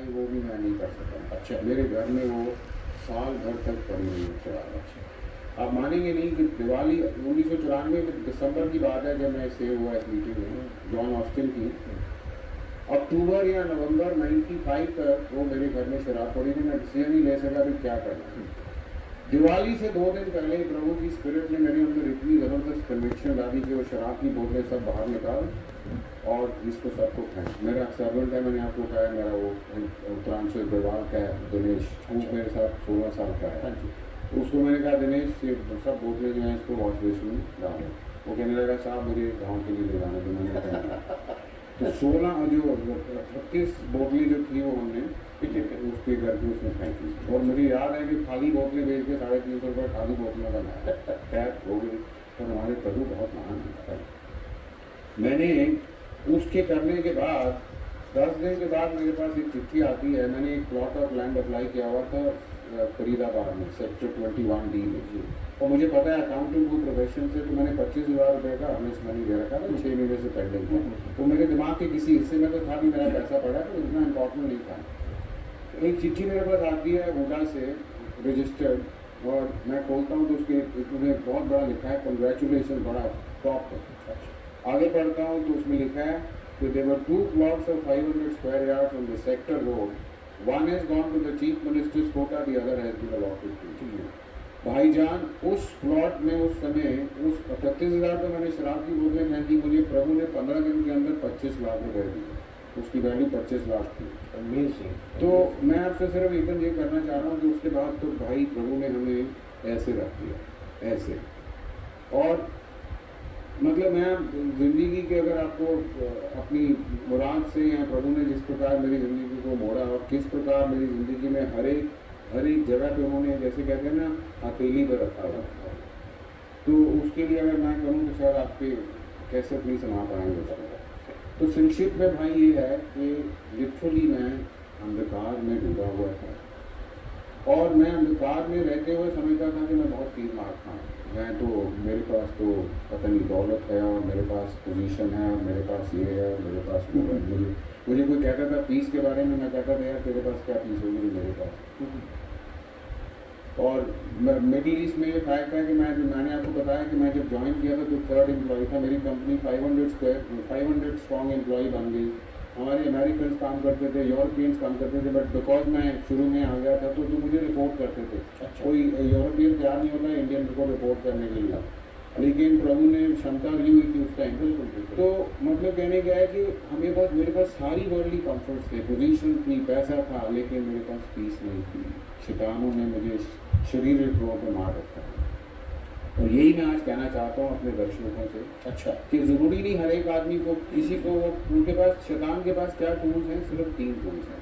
वो भी मैं नहीं कर सका। अच्छा। मेरे घर में वो साल भर तक पड़ी हुई है शराब। अच्छा। आप मानेंगे नहीं कि दिवाली 1994 में दिसंबर की बात है जब मैं सेव हुआ इस मीटिंग में जॉन ऑस्टिन की। अक्टूबर या नवंबर 95 तक वो मेरे घर में शराब पड़ी थी। मैं डिसीजन नहीं ले सका कि क्या करना। दिवाली से 2 दिन पहले ही प्रभु की स्पिरिट ने मेरे अंदर इतनी ज़बरदस्त कन्विक्शन डाली कि वो शराब की बोतलें सब बाहर निकाल और इसको सबको फेंक। मेरा सर्वेंट है, मैंने आपको कहा मेरा वो उत्तरांचल गढ़वाल का है दिनेश, वो मेरे साथ 16 साल का है। तो उसको मैंने कहा दिनेश ये सब बोतलें जो हैं इसको वॉश बेसिन में डालो। वो कहने लगा साहब मुझे गाँव के लिए ले जाने दो। मैंने तो 16 जो 36 बोतलें जो थी वो हमने उसके घर के उसमें फेंकी। और मुझे याद है कि खाली बोतलें बेच के 350 रुपये खाली बोतलें बनाया पैक हो गई। और हमारे प्रभु बहुत महान है। मैंने उसके करने के बाद 10 दिन के बाद मेरे पास एक चिट्ठी आती है। मैंने एक प्लॉट ऑफ लैंड अप्लाई किया हुआ था फरीदाबाद में सेक्टर 21D में। और मुझे पता है अकाउंटिंग को प्रोफेशन से तो मैंने 25,000 रुपये का अर्नेस्ट मनी दे रखा था 6 महीने से पेंडिंग था। वो मेरे दिमाग के किसी हिस्से में तो था भी मेरा पैसा पड़ा तो इतना इम्पोर्टेंट नहीं था। एक चिट्ठी मेरे पास आती है वोडा से रजिस्टर्ड और मैं खोलता हूँ तो उसके उसमें बहुत बड़ा लिखा है कंग्रेचुलेशन बड़ा टॉप। आगे पढ़ता हूँ तो उसमें लिखा है कि there were 2 plots of 500 square yards on the sector road, one has gone to the chief minister's quota, the other has been allotted to you. भाईजान उस प्लॉट में उस समय उस 38,000 तो मैंने शराब की बोतलें फेंकी। मुझे प्रभु ने 15 दिन के अंदर 25 लाख रुपए दिए। उसकी वैल्यू 25 लाख थी। अमेजिंग। तो मैं आपसे सिर्फ एकदम ये करना चाह रहा हूँ कि उसके बाद तो भाई प्रभु ने हमें ऐसे रख दिया ऐसे। और मतलब मैं ज़िंदगी के अगर आपको अपनी मुराद से या प्रभु ने जिस प्रकार मेरी ज़िंदगी को मोड़ा और किस प्रकार मेरी ज़िंदगी में हर एक जगह पे उन्होंने जैसे कहते हैं ना हथेली पर रखा हुआ, तो उसके लिए अगर मैं कहूँ तो शायद आपके कैसे नहीं समा पाएंगे उसको। तो संक्षिप्त में भाई ये है कि लिटरली मैं अंधकार में डूबा हुआ था और मैं अंधकार में रहते हुए समझता था कि मैं बहुत तीर मार था। मैं तो मेरे पास तो पता नहीं दौलत है और मेरे पास पोजीशन है और मेरे पास ये है और मेरे पास वो है। मुझे कोई कहता था पीस के बारे में, मैं कहता था यार तेरे पास क्या पीस होगी मेरे पास। और मिडिल ईस्ट में ये फैक्ट है कि मैंने आपको बताया कि मैं जब ज्वाइन किया था तो 3rd एम्प्लॉय था। मेरी कंपनी 500 स्ट्रॉन्ग एम्प्लॉय बन गई। हमारे अमेरिकन काम करते थे, यूरोपियंस काम करते थे, बट बिकॉज मैं शुरू में आ गया था तो मुझे रिपोर्ट करते थे। अच्छा। कोई यूरोपियन तैयार नहीं होता इंडियन को रिपोर्ट करने के लिए, लेकिन प्रभु ने क्षमता दी हुई थी उस टाइम। तो मतलब कहने गया है कि मेरे पास सारी वर्ल्डली कंफर्ट्स थे, पोजीशन थी, पैसा था, लेकिन मेरे पास पीस नहीं थी। शैतानों ने मुझे शारीरिक तौर पर मार रखा है। और यही मैं आज कहना चाहता हूँ अपने दर्शकों से। अच्छा। कि ज़रूरी नहीं हर एक आदमी को किसी को उनके पास शैतान के पास क्या टूल्स हैं, सिर्फ 3 टूल्स हैं।